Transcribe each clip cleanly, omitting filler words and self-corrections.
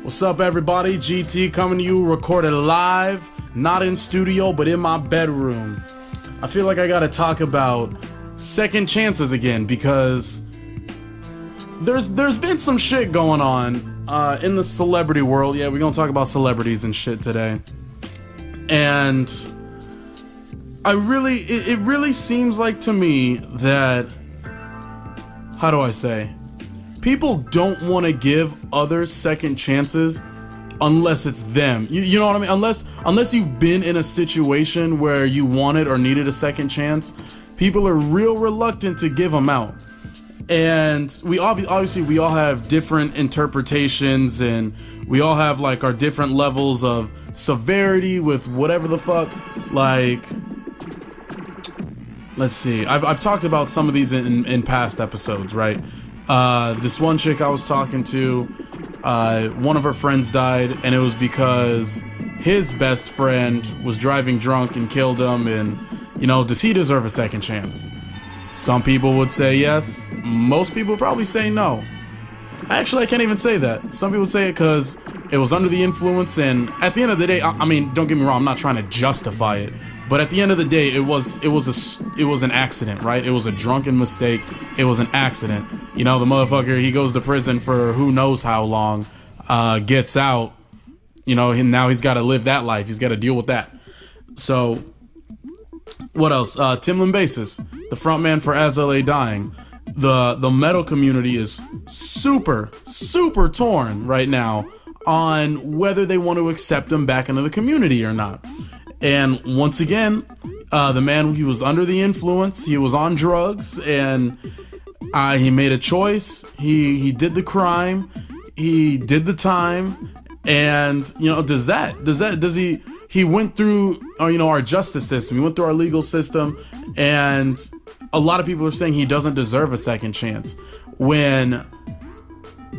What's up, everybody? GT coming to you, recorded live, not in studio, but in my bedroom. I feel like I gotta talk about second chances again because there's been some shit going on in the celebrity world. Yeah, we're gonna talk about celebrities and shit today. And it really seems like to me that, how do I say? People don't want to give others second chances unless it's them. You know what I mean? Unless you've been in a situation where you wanted or needed a second chance, people are real reluctant to give them out. And we obviously we all have different interpretations, and we all have like our different levels of severity with whatever the fuck. Like, let's see. I've talked about some of these in past episodes, right? This one chick I was talking to, one of her friends died, and it was because his best friend was driving drunk and killed him. And, you know, does he deserve a second chance? Some people would say yes. Most people would probably say no. Actually, I can't even say that. Some people say it because it was under the influence, and at the end of the day, I mean, don't get me wrong, I'm not trying to justify it, but at the end of the day, it was an accident, right? It was a drunken mistake. It was an accident. You know, the motherfucker, he goes to prison for who knows how long, gets out, you know, and now he's got to live that life. He's got to deal with that. So, what else? Timlin Basis, the frontman for As LA Dying. The metal community is super torn right now on whether they want to accept him back into the community or not. And once again, the man, he was under the influence, he was on drugs, and he made a choice. He did the crime, he did the time, and, you know, does he went through, you know, our justice system, he went through our legal system, and a lot of people are saying he doesn't deserve a second chance when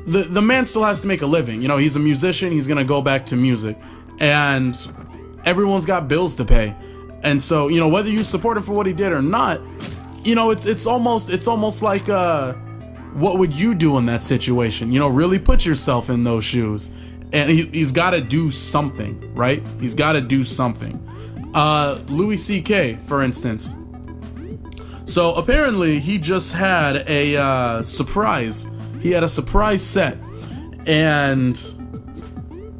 the man still has to make a living. You know, he's a musician, he's gonna go back to music, and everyone's got bills to pay. And so, you know, whether you support him for what he did or not, you know, it's almost like what would you do in that situation? You know, really put yourself in those shoes. And he's got to do something, right? He's got to do something. Louis C.K., for instance. So apparently he just had a surprise. He had a surprise set, and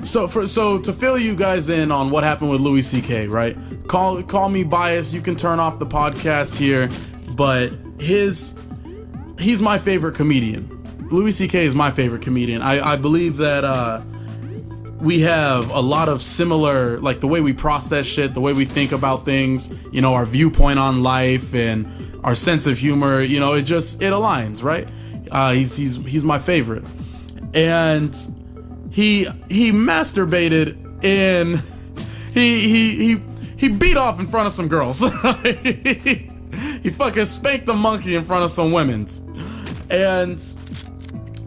so to fill you guys in on what happened with Louis C.K., right? Call me biased. You can turn off the podcast here, but he's my favorite comedian. Louis C.K. is my favorite comedian. I believe that we have a lot of similar, like the way we process shit, the way we think about things, you know, our viewpoint on life and our sense of humor, you know, it aligns, right? He's my favorite. And he masturbated in, he beat off in front of some girls. He fucking spanked the monkey in front of some women's. And,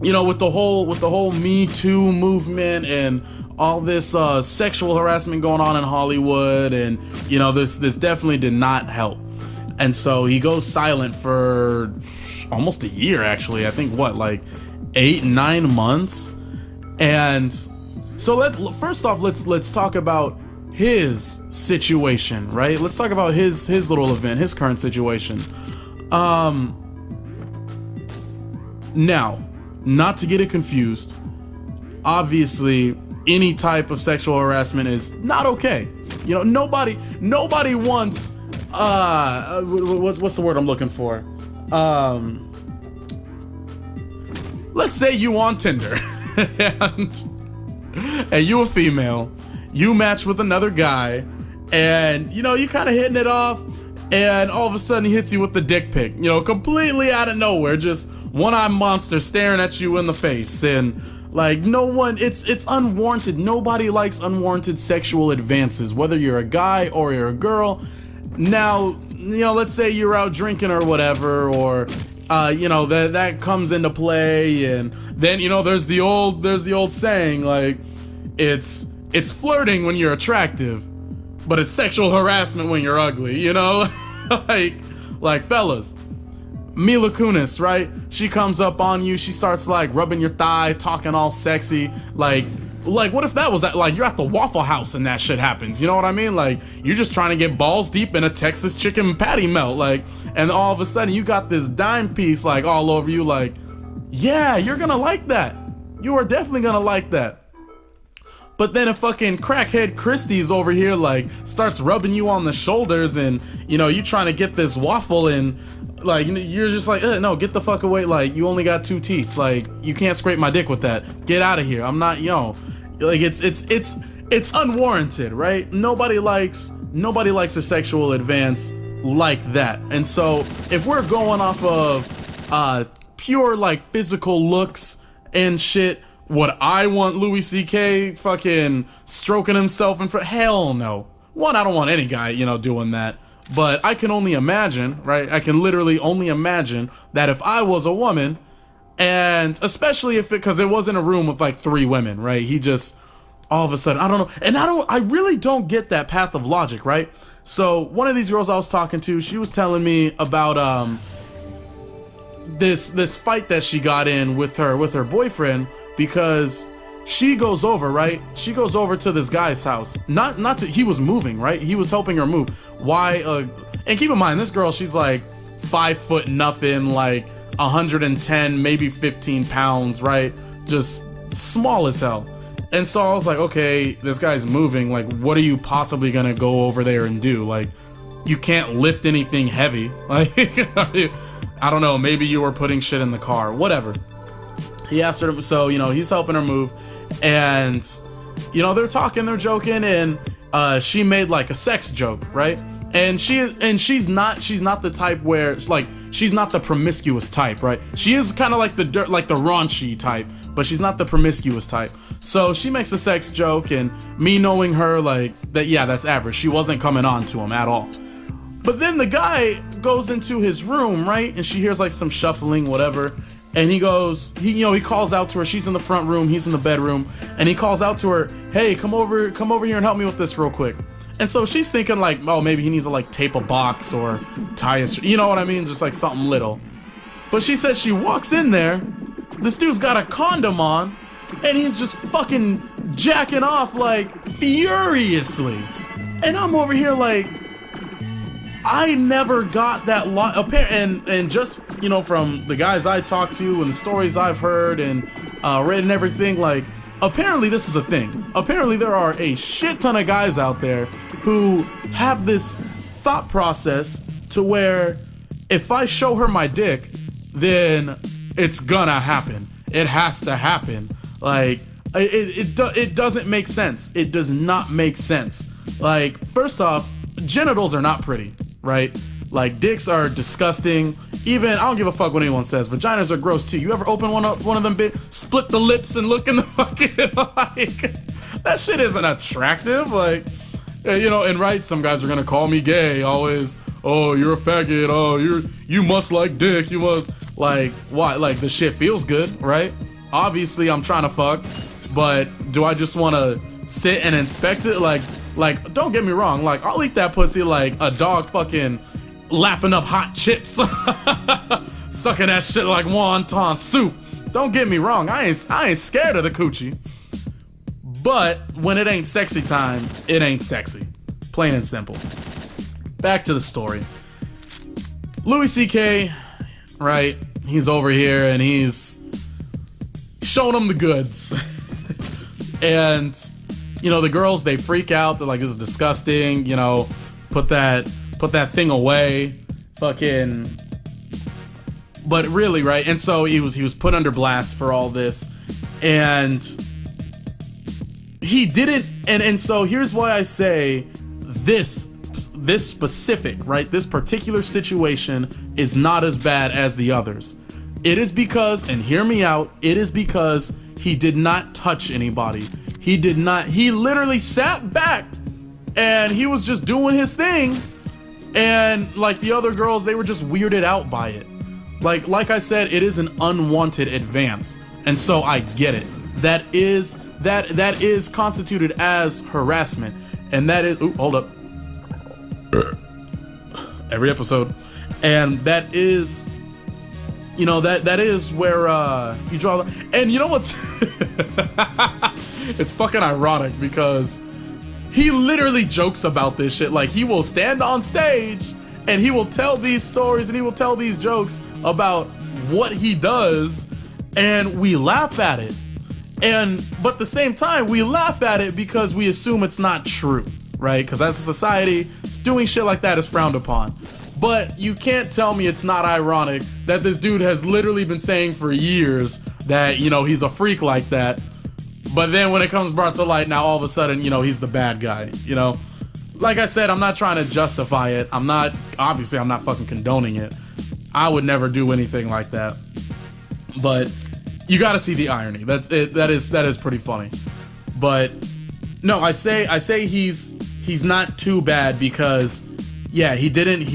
you know, with the whole Me Too movement and all this sexual harassment going on in Hollywood, and, you know, this definitely did not help. And so he goes silent for almost a year, actually. I think like 8-9 months. And so first off, let's talk about his situation, right? Let's talk about his little event, his current situation. Now, not to get it confused, obviously any type of sexual harassment is not okay. You know, nobody wants what's the word I'm looking for? Let's say you on Tinder and you a female, you match with another guy, and, you know, you kind of hitting it off, and all of a sudden he hits you with the dick pic, you know, completely out of nowhere, just one-eyed monster staring at you in the face. And like, no one, it's unwarranted. Nobody likes unwarranted sexual advances, whether you're a guy or you're a girl. Now, you know, let's say you're out drinking or whatever, or you know, that comes into play, and then, you know, there's the old saying, like, it's flirting when you're attractive, but it's sexual harassment when you're ugly, you know? like fellas, Mila Kunis, right? She comes up on you, she starts like rubbing your thigh, talking all sexy, like Like, what if that was that, like, you're at the Waffle House and that shit happens, you know what I mean? Like, you're just trying to get balls deep in a Texas chicken patty melt, like, and all of a sudden you got this dime piece, like, all over you, like, yeah, you're gonna like that. You are definitely gonna like that. But then a fucking crackhead Christie's over here, like, starts rubbing you on the shoulders, and, you know, you trying to get this waffle, and, like, you're just like, no, get the fuck away. Like, you only got 2 teeth. Like, you can't scrape my dick with that. Get out of here. I'm not, like, it's unwarranted, right? Nobody likes a sexual advance like that. And so, if we're going off of pure, like, physical looks and shit, would I want Louis C.K. fucking stroking himself in front? Hell no. One, I don't want any guy, doing that. But I can only imagine, right? I can literally only imagine that if I was a woman, and especially because it wasn't a room with like 3 women, right? He just, all of a sudden, I don't know. And I really don't get that path of logic, right? So one of these girls I was talking to, she was telling me about this fight that she got in with her boyfriend, because she goes over, right? She goes over to this guy's house. He was moving, right? He was helping her move. Why? And keep in mind, this girl, she's like 5 foot nothing, like 110, maybe 15 pounds, right? Just small as hell. And so I was like, okay, this guy's moving. Like, what are you possibly gonna go over there and do? Like, you can't lift anything heavy. Like, I don't know, maybe you were putting shit in the car, whatever. He asked her, so, he's helping her move, and, they're talking, they're joking, and, she made, like, a sex joke, right? And she's not the type where, like, she's not the promiscuous type, right? She is kind of like the raunchy type, but she's not the promiscuous type. So she makes a sex joke, and me knowing her, like, that, yeah, that's average. She wasn't coming on to him at all. But then the guy goes into his room, right? And she hears, like, some shuffling, whatever. And he calls out to her. She's in the front room, he's in the bedroom, and he calls out to her, hey, come over here and help me with this real quick. And so she's thinking, like, oh, maybe he needs to, like, tape a box or tie a, you know what I mean? Just like something little. But she says she walks in there, this dude's got a condom on, and he's just fucking jacking off, like, furiously. And I'm over here like, I never got that and just, from the guys I talked to and the stories I've heard and read and everything, like, apparently this is a thing. Apparently there are a shit ton of guys out there who have this thought process to where if I show her my dick, then it's gonna happen. It has to happen. Like, it doesn't make sense. It does not make sense. Like, first off, genitals are not pretty, right? Like, dicks are disgusting. Even, I don't give a fuck what anyone says, vaginas are gross too. You ever open one of them split the lips and look in the fucking, like, that shit isn't attractive. Like, and right, some guys are gonna call me gay, always, oh, you're a faggot, oh, you must like dick, you must, like, what? Like, the shit feels good, right? Obviously, I'm trying to fuck, but do I just wanna sit and inspect it? Like, don't get me wrong, like, I'll eat that pussy like a dog fucking lapping up hot chips, sucking that shit like wonton soup. Don't get me wrong, I ain't scared of the coochie. But when it ain't sexy time, it ain't sexy. Plain and simple. Back to the story. Louis C.K., right? He's over here and he's showing them the goods. And, the girls, they freak out. They're like, this is disgusting. Put that thing away. Fucking. But really, right? And so he was put under blast for all this. And he didn't. And so here's why I say this specific, right? This particular situation is not as bad as the others. It is because, and hear me out, it is because he did not touch anybody. He literally sat back and he was just doing his thing. And like the other girls, they were just weirded out by it. Like I said, it is an unwanted advance. And so I get it. That is constituted as harassment. And that is, hold up. Every episode. And that is, that is where you draw the, and you know what's it's fucking ironic because he literally jokes about this shit. Like, he will stand on stage and he will tell these stories and he will tell these jokes about what he does, and we laugh at it. But at the same time, we laugh at it because we assume it's not true, right? Because as a society, doing shit like that is frowned upon. But you can't tell me it's not ironic that this dude has literally been saying for years that, you know, he's a freak like that. But then when it comes brought to light, now all of a sudden, you know, he's the bad guy, you know? Like I said, I'm not trying to justify it. I'm not fucking condoning it. I would never do anything like that. But you got to see the irony. That's it. That is pretty funny. But no, I say he's not too bad because yeah, he didn't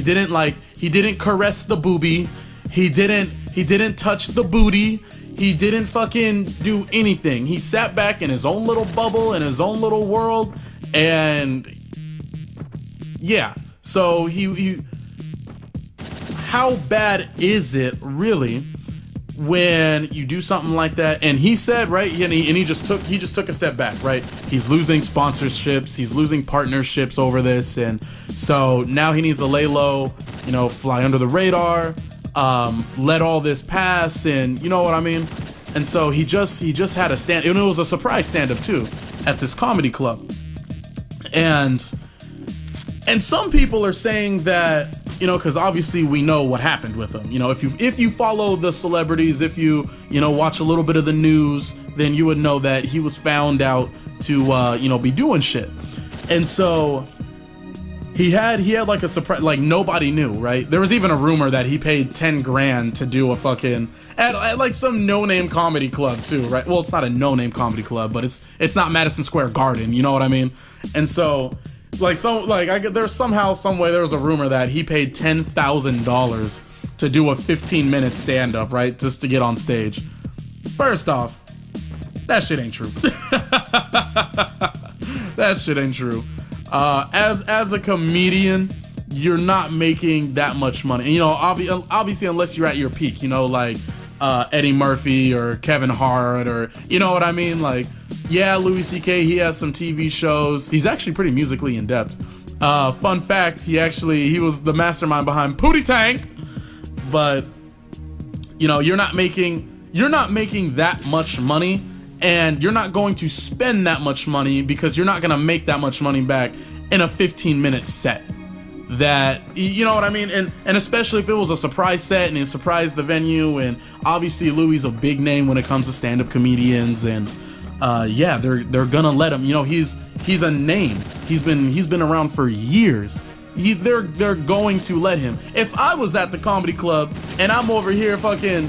caress the boobie. He didn't touch the booty. He didn't fucking do anything. He sat back in his own little bubble, in his own little world, and yeah. So he how bad is it really when you do something like that? And he said, right, and he just took a step back, right? He's losing sponsorships, he's losing partnerships over this, and so now he needs to lay low, you know, fly under the radar, let all this pass, and you know what I mean? And so he just had a stand, and it was a surprise stand-up too at this comedy club. And some people are saying that, you know, because obviously we know what happened with him. You know, if you follow the celebrities, if you know, watch a little bit of the news, then you would know that he was found out to you know, be doing shit. And so he had like a surprise, like nobody knew, right? There was even a rumor that he paid 10 grand to do a fucking at like some no-name comedy club too, right? Well, it's not a no-name comedy club, but it's not Madison Square Garden, you know what I mean? And so there's somehow, some way, there was a rumor that he paid $10,000 to do a 15-minute stand-up, right? Just to get on stage. First off, that shit ain't true. That shit ain't true. As a comedian, you're not making that much money. And, you know, obviously, unless you're at your peak, you know, like Eddie Murphy or Kevin Hart, or, you know what I mean? Like, yeah, Louis C.K., he has some TV shows. He's actually pretty musically in depth. Fun fact, he was the mastermind behind Pootie Tank. But, you know, you're not making that much money, and you're not going to spend that much money because you're not going to make that much money back in a 15-minute set. That, you know what I mean? And especially if it was a surprise set and it surprised the venue, and obviously Louis a big name when it comes to stand-up comedians, and yeah, they're gonna let him, you know, he's a name. He's been around for years. They're going to let him. If I was at the comedy club and I'm over here fucking,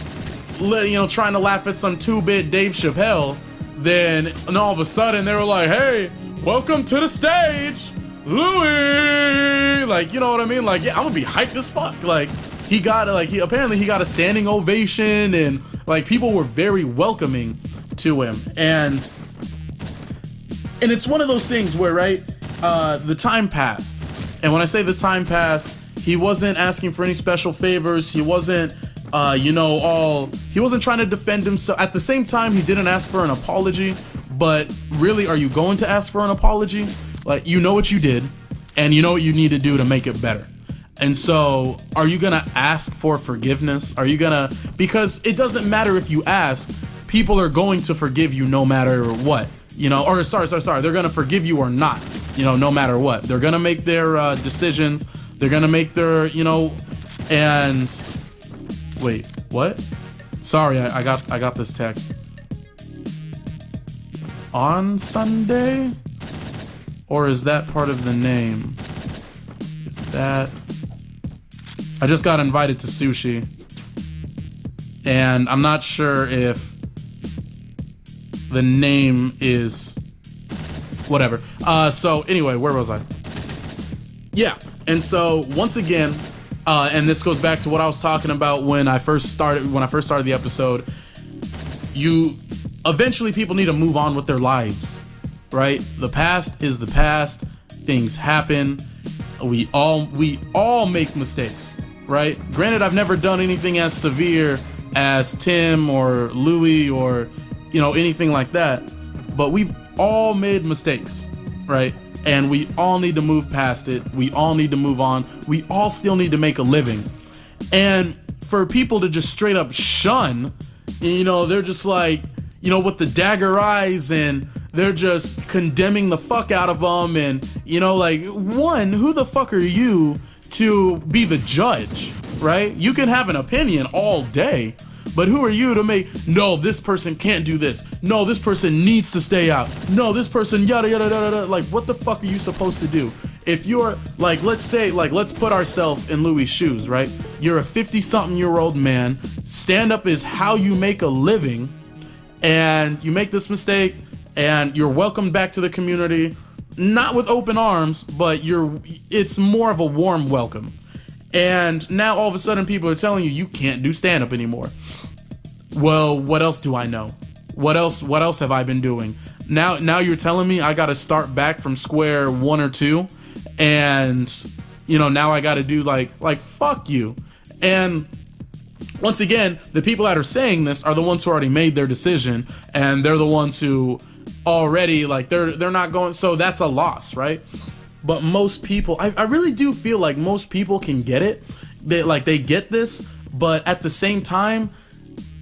you know, trying to laugh at some 2-bit Dave Chappelle, then and all of a sudden they were like, hey, welcome to the stage, Louis. Like, you know what I mean? Like, yeah, I'm gonna be hyped as fuck. Like, he got a standing ovation, and like people were very welcoming to him. And it's one of those things where, right, the time passed. And when I say the time passed, he wasn't asking for any special favors. He wasn't he wasn't trying to defend himself. At the same time, he didn't ask for an apology. But really, are you going to ask for an apology? Like, you know what you did, and you know what you need to do to make it better. And so, are you gonna ask for forgiveness? Because it doesn't matter if you ask, people are going to forgive you no matter what, you know, or sorry, they're gonna forgive you or not, you know, no matter what. They're gonna make their decisions, they're gonna make their, you know, and wait, what? Sorry, I got this text. On Sunday? Or is that part of the name? Is that... I just got invited to sushi, and I'm not sure if the name is... whatever. So anyway, where was I? Yeah, and so once again, and this goes back to what I was talking about when I first started the episode. Eventually people need to move on with their lives, right? The past is the past. Things happen. We all make mistakes, right? Granted, I've never done anything as severe as Tim or Louis or, you know, anything like that. but we've all made mistakes, right? And we all need to move past it. We all need to move on. We all still need to make a living. And for people to just straight up shun, you know, they're just like, you know, with the dagger eyes, and they're just condemning the fuck out of them. And, you know, like, one, who the fuck are you to be the judge, right? You can have an opinion all day, but who are you to make, no, this person can't do this. No, this person needs to stay out. No, this person, yada, yada, yada, yada. Like, what the fuck are you supposed to do? If you're, like, let's say, like, let's put ourselves in Louis' shoes, right? You're a 50-something-year-old man. Stand-up is how you make a living, and you make this mistake, and you're welcomed back to the community, not with open arms, but it's more of a warm welcome. And now all of a sudden people are telling you can't do stand-up anymore. Well, what else do I know? What else have I been doing? Now you're telling me I got to start back from square one or two, and, you know, now I got to do like fuck you. And once again, the people that are saying this are the ones who already made their decision, and they're the ones who already, like, they're not going, so that's a loss, right? But most people, I really do feel like most people can get it. They get this, but at the same time,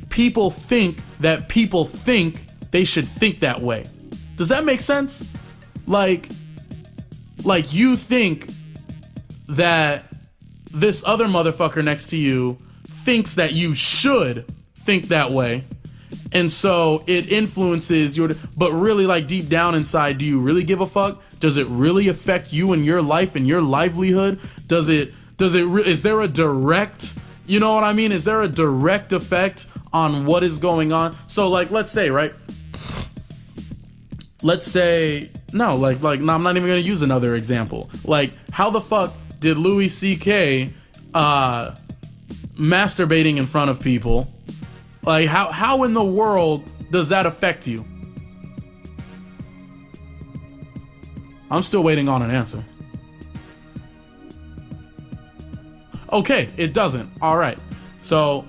people think they should think that way. Does that make sense? Like you think that this other motherfucker next to you thinks that you should think that way, and so it influences but really, like, deep down inside, do you really give a fuck? Does it really affect you and your life and your livelihood? Is there a direct, you know what I mean? Is there a direct effect on what is going on? So, like, let's say, right? Let's say, no, no, I'm not even gonna use another example. Like, how the fuck did Louis C.K. masturbating in front of people, like, how in the world does that affect you? I'm still waiting on an answer. Okay, it doesn't. All right. So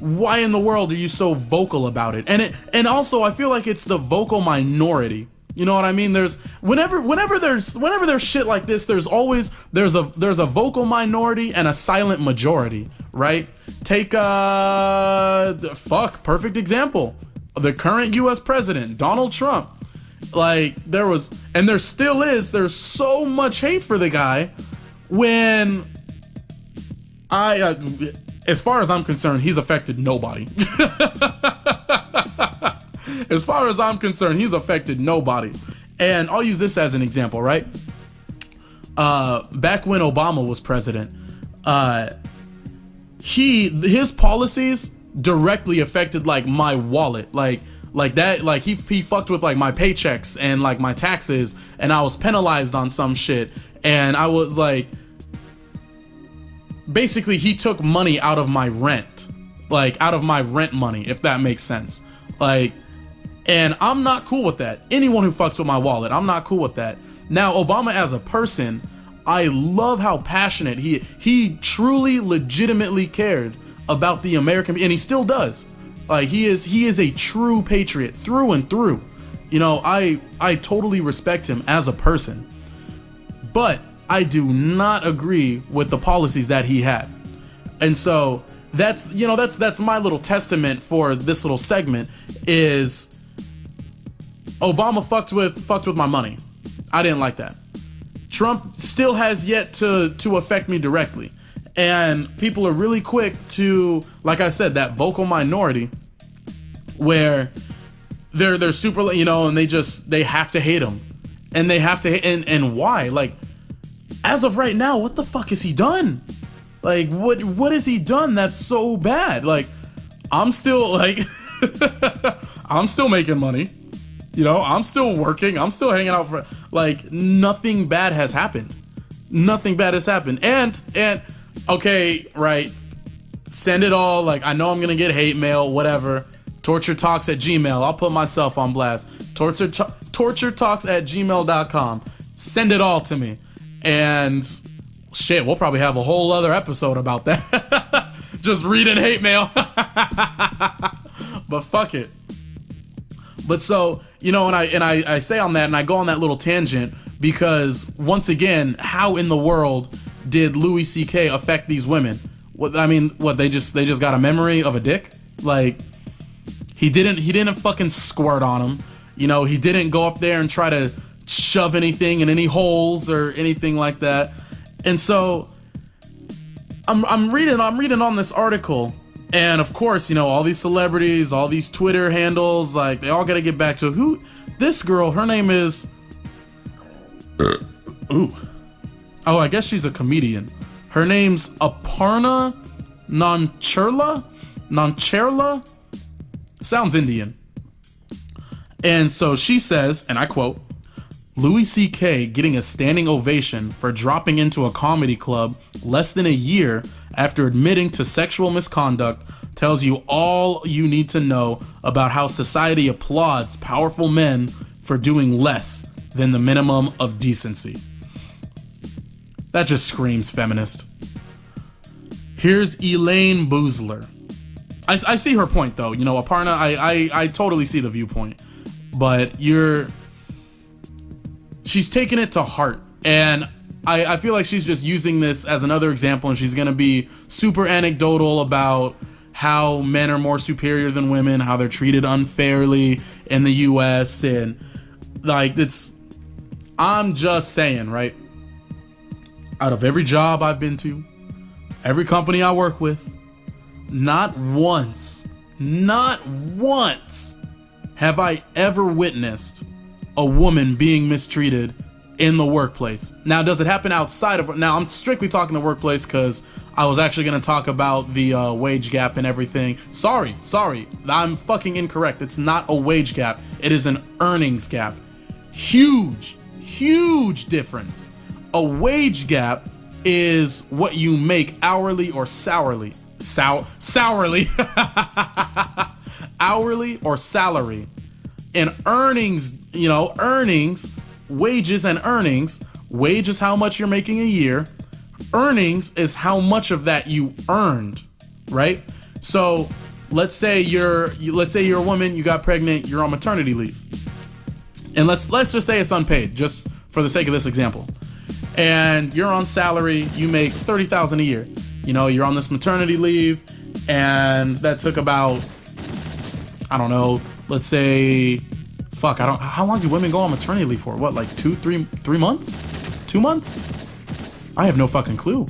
why in the world are you so vocal about it? And also, I feel like it's the vocal minority. You know what I mean? There's whenever there's shit like this, there's a vocal minority and a silent majority, right? Take perfect example. The current US president, Donald Trump. Like, there's so much hate for the guy, when as far as I'm concerned, he's affected nobody. As far as I'm concerned, he's affected nobody. And I'll use this as an example, right? Back when Obama was president, his policies directly affected, like, my wallet. Like that, like, he fucked with, like, my paychecks and, like, my taxes, and I was penalized on some shit. And I was like, basically, he took money out of my rent, like, out of my rent money, if that makes sense. Like, and I'm not cool with that. Anyone who fucks with my wallet, I'm not cool with that. Now, Obama as a person, I love how passionate he truly, legitimately cared about the American, and he still does. Like, he is a true patriot through and through. You know, I totally respect him as a person, but I do not agree with the policies that he had. And so that's my little testament for this little segment is Obama fucked with my money. I didn't like that. Trump still has yet to affect me directly. And people are really quick to, like I said, that vocal minority where they're super, you know, and they have to hate him. And they have to and why? Like, as of right now, what the fuck has he done? Like, what has he done that's so bad? Like, I'm still, like, I'm still making money. You know, I'm still working. I'm still hanging out for, like, nothing bad has happened. Nothing bad has happened. And okay, right. Send it all. Like, I know I'm gonna get hate mail, whatever. torturetalks@gmail. I'll put myself on blast. torturetalks@gmail.com. Send it all to me. And shit, we'll probably have a whole other episode about that. Just reading hate mail. But fuck it. But so, and I say on that, and I go on that little tangent because, once again, how in the world did Louis C.K. affect these women? They just got a memory of a dick? Like, he didn't fucking squirt on them. He didn't go up there and try to shove anything in any holes or anything like that. And so I'm reading on this article, and of course, all these celebrities, all these Twitter handles, like, they all got to get back to who this girl, her name is I guess she's a comedian. Her name's Aparna Nancherla. Sounds Indian. And so she says, and I quote, Louis C.K. getting a standing ovation for dropping into a comedy club less than a year after admitting to sexual misconduct tells you all you need to know about how society applauds powerful men for doing less than the minimum of decency. That just screams feminist. Here's Elaine Boozler. I see her point, though. Aparna, I totally see the viewpoint. But she's taking it to heart. And I feel like she's just using this as another example, and she's going to be super anecdotal about how men are more superior than women, how they're treated unfairly in the U.S. And, like, I'm just saying, right? Out of every job I've been to, every company I work with, not once have I ever witnessed a woman being mistreated in the workplace. Now, does it happen outside of... Now, I'm strictly talking the workplace because I was actually going to talk about the wage gap and everything. Sorry. I'm fucking incorrect. It's not a wage gap. It is an earnings gap. Huge difference. A wage gap is what you make hourly or sourly. Sourly. Hourly or salary. And earnings, wages and earnings. Wage is how much you're making a year. Earnings is how much of that you earned, right? So let's say you're a woman, you got pregnant, you're on maternity leave. And let's just say it's unpaid, just for the sake of this example. And you're on salary, you make $30,000 a year. You're on this maternity leave, and that took about, I don't know, let's say, how long do women go on maternity leave for? What, like 3 months? 2 months? I have no fucking clue.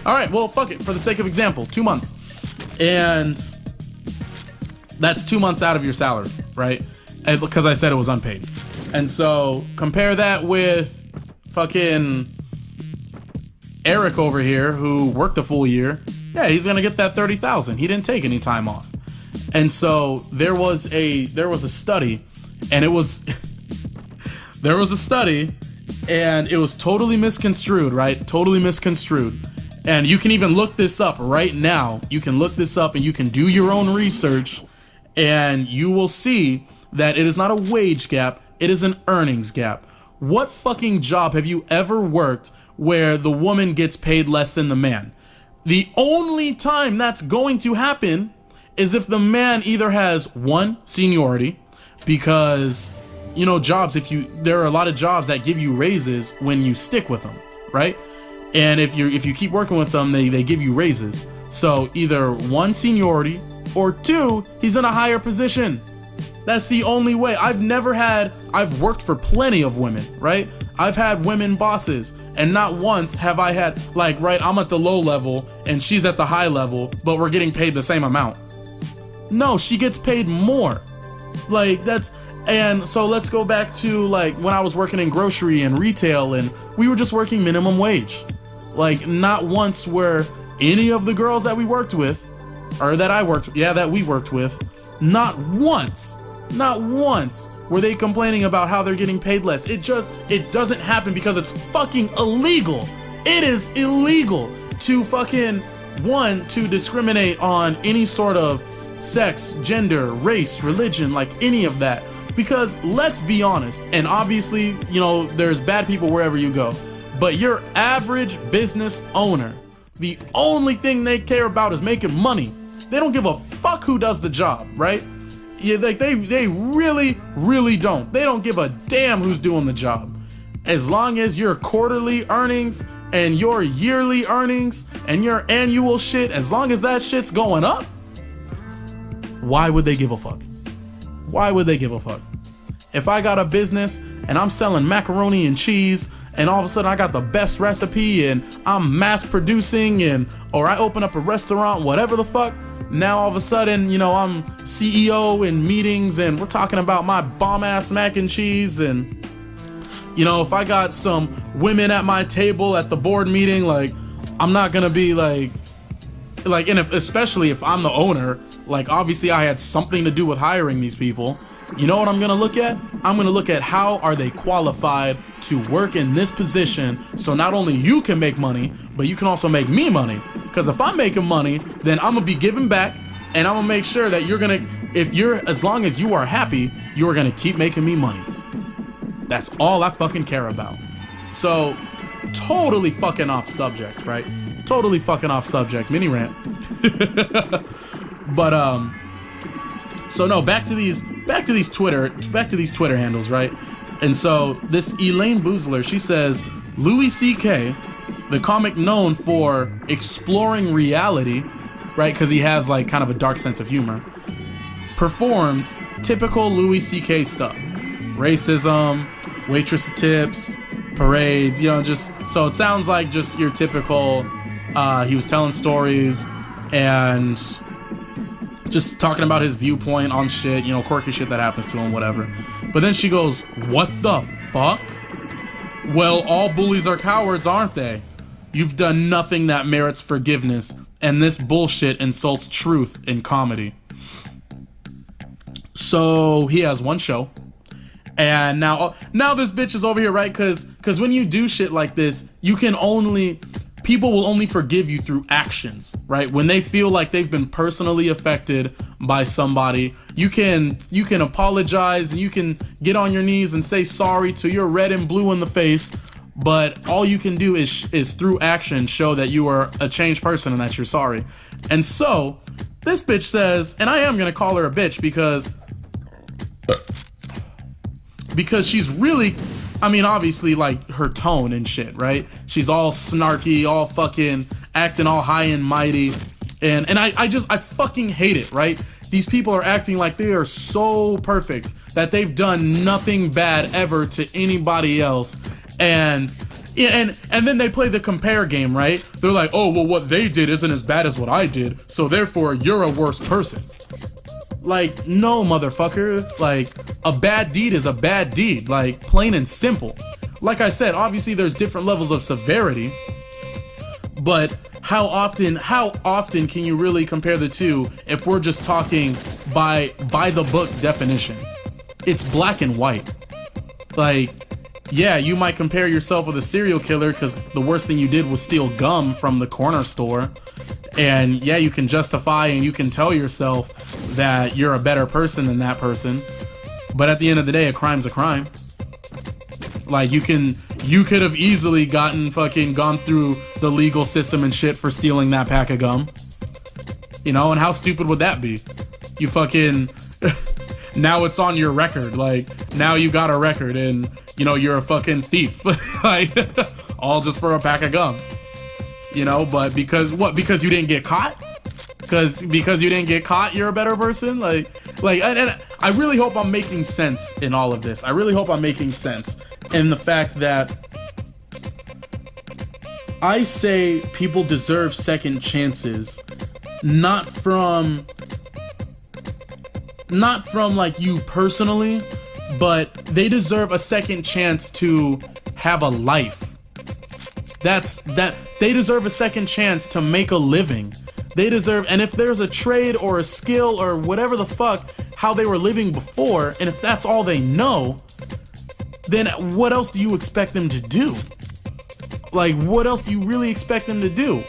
All right, well, fuck it, for the sake of example, 2 months. And that's 2 months out of your salary, right? Because I said it was unpaid. And so compare that with fucking Eric over here, who worked a full year. Yeah, he's gonna get that $30,000. He didn't take any time off. And so there was a study, and it was and it was totally misconstrued, right? Totally misconstrued. And you can even look this up right now. You can look this up and you can do your own research, and you will see that it is not a wage gap, it is an earnings gap. What fucking job have you ever worked where the woman gets paid less than the man? The only time that's going to happen is if the man either has one, seniority, because there are a lot of jobs that give you raises when you stick with them, right? And if you keep working with them, they give you raises. So either one, seniority, or two, he's in a higher position. That's the only way. I've worked for plenty of women, right? I've had women bosses, and not once have I had, I'm at the low level and she's at the high level, but we're getting paid the same amount. No, she gets paid more. And so let's go back to when I was working in grocery and retail, and we were just working minimum wage. Not once were any of the girls that we worked with, or that we worked with, not once were they complaining about how they're getting paid less. It doesn't happen because it's fucking illegal. It is illegal to to discriminate on any sort of sex, gender, race, religion, any of that. Because let's be honest, and obviously, there's bad people wherever you go, but your average business owner, the only thing they care about is making money. They don't give a fuck who does the job, right? Yeah, like they really don't. They don't give a damn who's doing the job. As long as your quarterly earnings and your yearly earnings and your annual shit, as long as that shit's going up, why would they give a fuck? Why would they give a fuck? If I got a business and I'm selling macaroni and cheese and all of a sudden I got the best recipe and I'm mass producing or I open up a restaurant, whatever the fuck, now all of a sudden, I'm CEO in meetings and we're talking about my bomb ass mac and cheese, and if I got some women at my table at the board meeting, like I'm not gonna be and especially if I'm the owner, like obviously I had something to do with hiring these people. You know what I'm gonna look at? I'm gonna look at how are they qualified to work in this position, so not only you can make money, but you can also make me money. Because if I'm making money, then I'm gonna be giving back, and I'm gonna make sure that as long as you are happy, you are gonna keep making me money. That's all I fucking care about. So, totally fucking off subject, right? Totally fucking off subject, mini rant. But so no, back to these Twitter handles, right? And so this Elaine Boozler, she says Louis C.K., the comic known for exploring reality, right? Because he has like kind of a dark sense of humor, performed typical Louis C.K. stuff: racism, waitress tips, parades. Just so it sounds like just your typical. He was telling stories and just talking about his viewpoint on shit, quirky shit that happens to him, whatever. But then she goes, "What the fuck? Well, all bullies are cowards, aren't they? You've done nothing that merits forgiveness, and this bullshit insults truth in comedy." So he has one show, and now this bitch is over here, right? Because when you do shit like this, people will only forgive you through actions, right? When they feel like they've been personally affected by somebody, you can apologize and you can get on your knees and say sorry till you're red and blue in the face, but all you can do is through action show that you are a changed person and that you're sorry. And so this bitch says, and I am gonna call her a bitch because she's really, obviously, like, her tone and shit, right? She's all snarky, all fucking acting all high and mighty. And I fucking hate it, right? These people are acting like they are so perfect, that they've done nothing bad ever to anybody else. And then they play the compare game, right? They're like, oh, well, what they did isn't as bad as what I did, so therefore you're a worse person. Like, no, motherfucker. Like, a bad deed is a bad deed. Like, plain and simple. Like I said, obviously there's different levels of severity, but how often can you really compare the two if we're just talking by the book definition? It's black and white. Like, yeah, you might compare yourself with a serial killer because the worst thing you did was steal gum from the corner store. And yeah, you can justify and you can tell yourself that you're a better person than that person. But at the end of the day, a crime's a crime. Like, you could have easily gone through the legal system and shit for stealing that pack of gum. And how stupid would that be? You fucking, now it's on your record. Like, now you got a record and, you're a fucking thief. Like, all just for a pack of gum. But because you didn't get caught? Because you didn't get caught, you're a better person? And I really hope I'm making sense in all of this. I really hope I'm making sense in the fact that I say people deserve second chances, not from like you personally, but they deserve a second chance to have a life. They deserve a second chance to make a living. And if there's a trade or a skill or whatever the fuck, how they were living before, and if that's all they know, then what else do you expect them to do? Like, what else do you really expect them to do?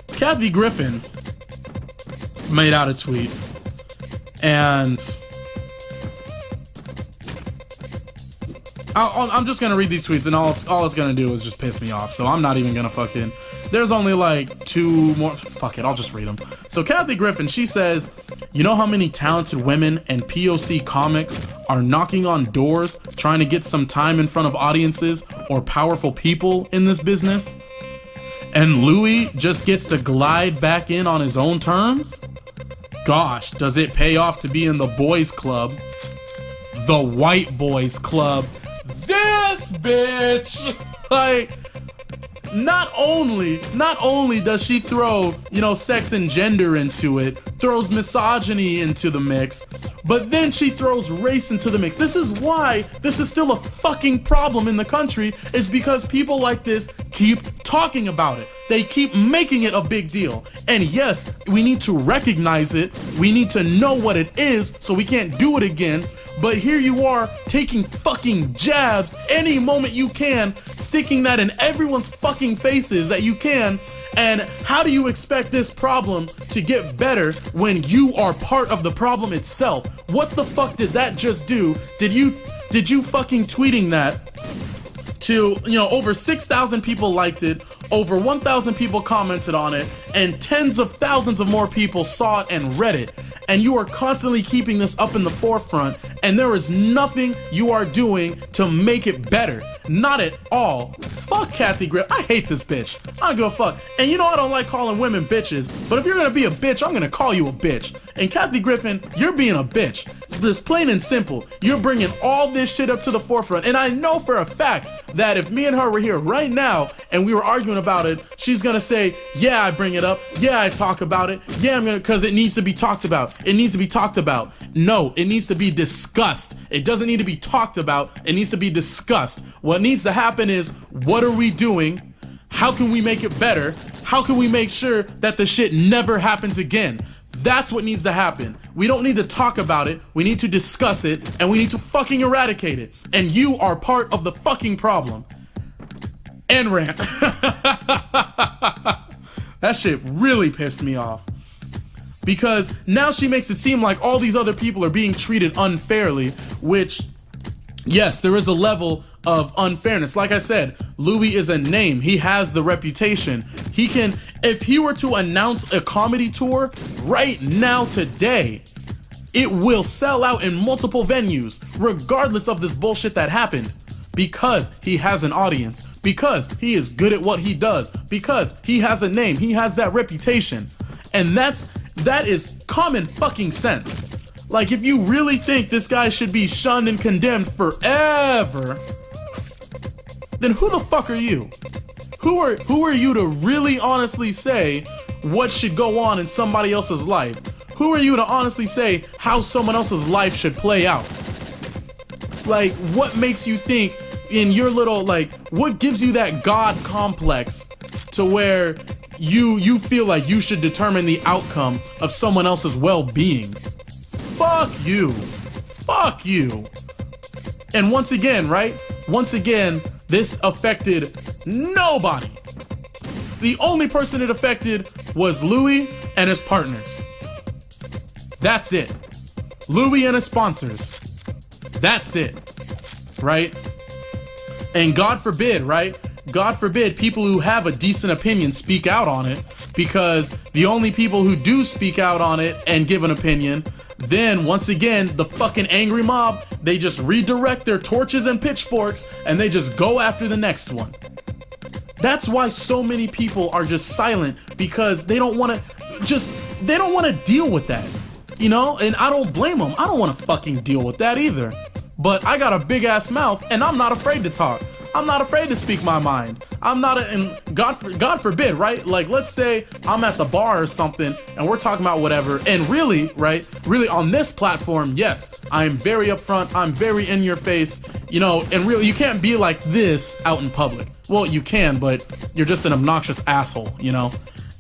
Kathy Griffin made out a tweet, and I'm just gonna read these tweets, and all it's gonna do is just piss me off. So I'm not even gonna there's only like two more. Fuck it, I'll just read them. So Kathy Griffin, she says, You know how many talented women and POC comics are knocking on doors trying to get some time in front of audiences or powerful people in this business? And Louis just gets to glide back in on his own terms? Gosh, does it pay off to be in the boys club? The white boys club. This bitch! Like, not only does she throw, sex and gender into it, throws misogyny into the mix, but then she throws race into the mix. This is why this is still a fucking problem in the country, is because people like this keep talking about it. They keep making it a big deal. And yes, we need to recognize it. We need to know what it is so we can't do it again. But here you are taking fucking jabs any moment you can, sticking that in everyone's fucking faces that you can. And how do you expect this problem to get better when you are part of the problem itself? What the fuck did that just do? Did you fucking tweeting that to, over 6,000 people liked it, over 1,000 people commented on it, and tens of thousands of more people saw it and read it. And you are constantly keeping this up in the forefront, and there is nothing you are doing to make it better. Not at all. Fuck Kathy Griffin. I hate this bitch. I don't give a fuck. And I don't like calling women bitches, but if you're gonna be a bitch, I'm gonna call you a bitch. And Kathy Griffin, you're being a bitch. Just plain and simple. You're bringing all this shit up to the forefront. And I know for a fact that if me and her were here right now and we were arguing about it, she's gonna say, yeah, I bring it up. Yeah, I talk about it. Yeah, I'm gonna, because it needs to be talked about. It needs to be talked about. No, it needs to be discussed. It doesn't need to be talked about. It needs to be discussed. What needs to happen is, what are we doing? How can we make it better? How can we make sure that the shit never happens again? That's what needs to happen. We don't need to talk about it. We need to discuss it, and we need to fucking eradicate it. And you are part of the fucking problem. And rant. That shit really pissed me off. Because now she makes it seem like all these other people are being treated unfairly, which, yes, there is a level of unfairness. Like I said, Louis is a name. He has the reputation. He can, if he were to announce a comedy tour right now today, it will sell out in multiple venues, regardless of this bullshit that happened. Because he has an audience. Because he is good at what he does. Because he has a name. He has that reputation. And that is common fucking sense. Like, if you really think this guy should be shunned and condemned forever, then who the fuck are you? Who are you to really honestly say what should go on in somebody else's life? Who are you to honestly say how someone else's life should play out? Like, what makes you think in your little, what gives you that God complex to where you feel like you should determine the outcome of someone else's well-being? Fuck you. Fuck you. And once again, this affected nobody. The only person it affected was Louis and his partners. That's it. Louis and his sponsors. That's it. Right? And God forbid, God forbid people who have a decent opinion speak out on it, because the only people who do speak out on it and give an opinion, then once again, the fucking angry mob, they just redirect their torches and pitchforks and they just go after the next one. That's why so many people are just silent, because they don't want to deal with that, and I don't blame them. I don't want to fucking deal with that either. But I got a big ass mouth and I'm not afraid to talk. I'm not afraid to speak my mind. I'm not, and God forbid, right? Like, let's say I'm at the bar or something and we're talking about whatever, and really on this platform, yes, I'm very upfront, I'm very in your face, and really you can't be like this out in public. Well, you can, but you're just an obnoxious asshole,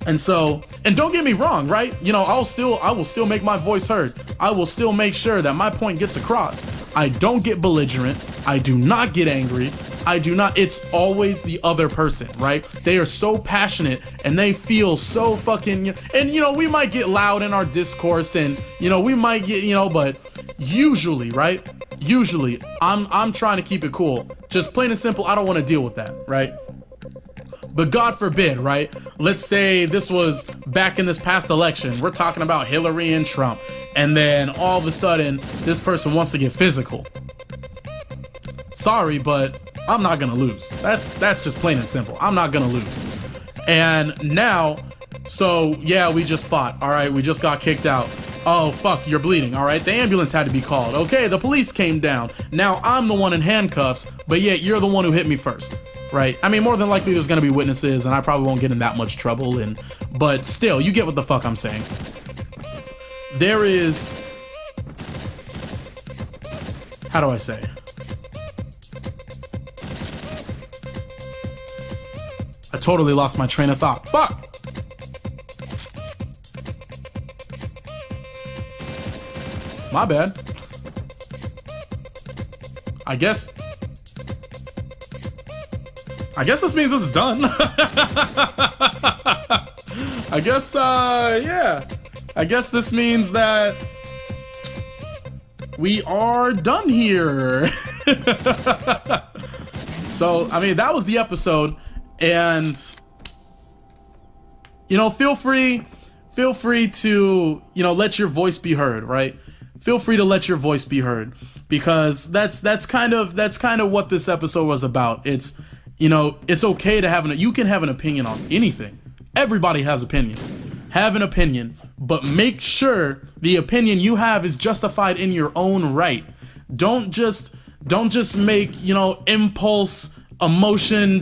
And so, and don't get me wrong, right? I will still make my voice heard. I will still make sure that my point gets across. I don't get belligerent. I do not get angry. It's always the other person, right? They are so passionate and they feel so fucking, and we might get loud in our discourse, and we might get, but usually, right? Usually I'm trying to keep it cool. Just plain and simple, I don't want to deal with that, right? But God forbid, right? Let's say this was back in this past election. We're talking about Hillary and Trump. And then all of a sudden, this person wants to get physical. Sorry, but I'm not gonna lose. That's just plain and simple. I'm not gonna lose. And now, so yeah, we just fought. All right, we just got kicked out. Oh, fuck, you're bleeding. All right, the ambulance had to be called. Okay, the police came down. Now I'm the one in handcuffs, but yet you're the one who hit me first, right? I mean, more than likely there's gonna be witnesses and I probably won't get in that much trouble, but still, you get what the fuck I'm saying. There is, how do I say? I totally lost my train of thought. Fuck! My bad. I guess this means this is done. I guess, yeah. I guess this means that we are done here. So, I mean, that was the episode. And, you know, feel free to, you know, let your voice be heard, right? Feel free to let your voice be heard, because that's kind of what this episode was about. It's, you know, it's okay to you can have an opinion on anything. Everybody has opinions. Have an opinion, but make sure the opinion you have is justified in your own right. Don't just make, you know, impulsive emotional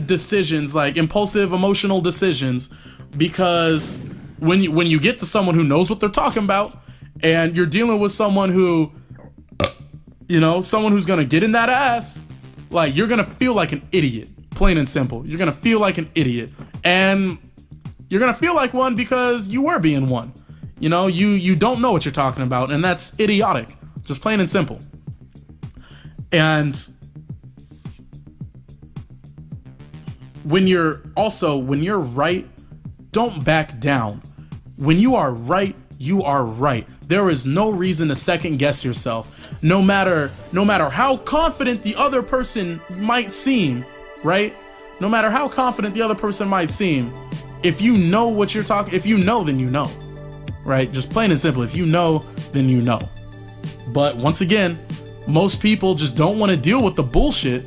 decisions, because when you get to someone who knows what they're talking about, and you're dealing with someone who, you know, someone who's gonna get in that ass, like, you're gonna feel like an idiot, plain and simple. You're gonna feel like an idiot, and you're gonna feel like one because you were being one. You know, you don't know what you're talking about, and that's idiotic, just plain and simple. And when you're right, don't back down. When you are right, you are right. There is no reason to second guess yourself. No matter how confident the other person might seem, right? No matter how confident the other person might seem, if you know what you're talking, if you know, then you know, right? Just plain and simple. If you know, then you know. But once again, most people just don't want to deal with the bullshit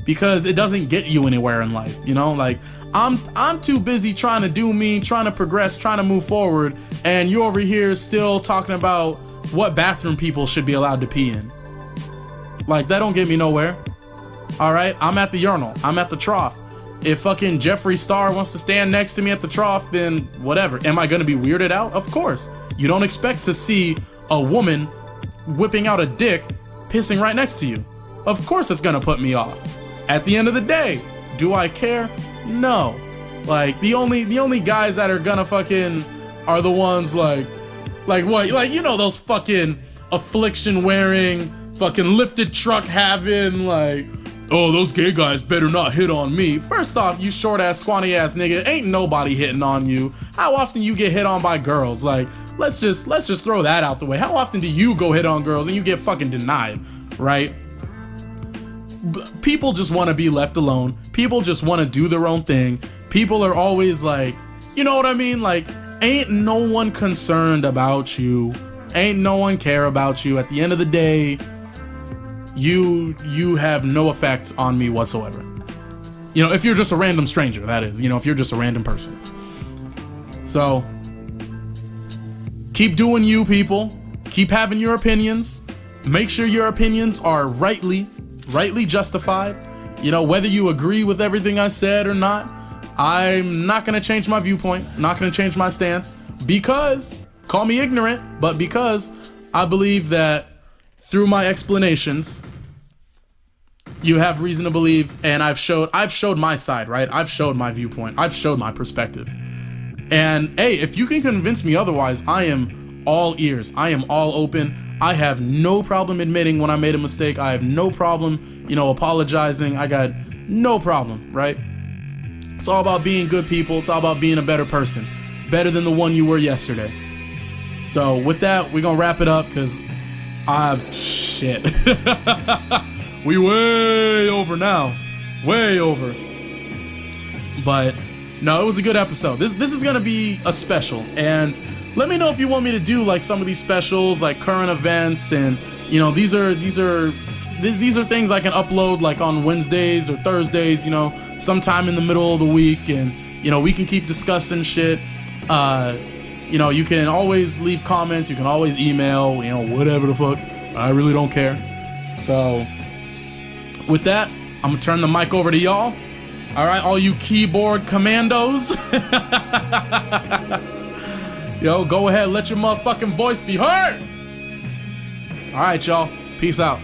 because it doesn't get you anywhere in life. You know, like, I'm too busy trying to do me, trying to progress, trying to move forward, and you're over here still talking about what bathroom people should be allowed to pee in. Like, that don't get me nowhere. All right, I'm at the urinal, I'm at the trough. If fucking Jeffree Star wants to stand next to me at the trough, then whatever. Am I gonna be weirded out? Of course. You don't expect to see a woman whipping out a dick pissing right next to you. Of course it's gonna put me off. At the end of the day, do I care? No. Like, the only guys that are gonna fucking are the ones like what? Like, you know, those fucking affliction wearing, fucking lifted truck having, like, oh, those gay guys better not hit on me. First off, you short ass, squatty ass nigga, ain't nobody hitting on you. How often you get hit on by girls? Like, let's just throw that out the way. How often do you go hit on girls and you get fucking denied, right? People just want to be left alone. People just want to do their own thing. People are always like, you know what I mean? Like, ain't no one concerned about you. Ain't no one care about you. At the end of the day, you have no effect on me whatsoever. You know, if you're just a random stranger, that is. You know, if you're just a random person. So, keep doing you, people. Keep having your opinions. Make sure your opinions are rightly justified. You know, whether you agree with everything I said or not, I'm not going to change my viewpoint, not going to change my stance, because, call me ignorant, but because I believe that through my explanations, you have reason to believe, and I've showed my side, right? I've showed my viewpoint. I've showed my perspective. And hey, if you can convince me otherwise, I am all ears. I am all open. I have no problem admitting when I made a mistake. I have no problem, you know, apologizing. I got no problem, right? It's all about being good people. It's all about being a better person. Better than the one you were yesterday. So with that, we're going to wrap it up because shit. We way over now. Way over. But No, it was a good episode. This is gonna be a special, and let me know if you want me to do like some of these specials, like current events, and you know, these are things I can upload like on Wednesdays or Thursdays, you know, sometime in the middle of the week, and you know, we can keep discussing shit. You know, you can always leave comments, you can always email, you know, whatever the fuck. I really don't care. So with that, I'm gonna turn the mic over to y'all. All right, all you keyboard commandos. Yo, go ahead, let your motherfucking voice be heard. All right, y'all. Peace out.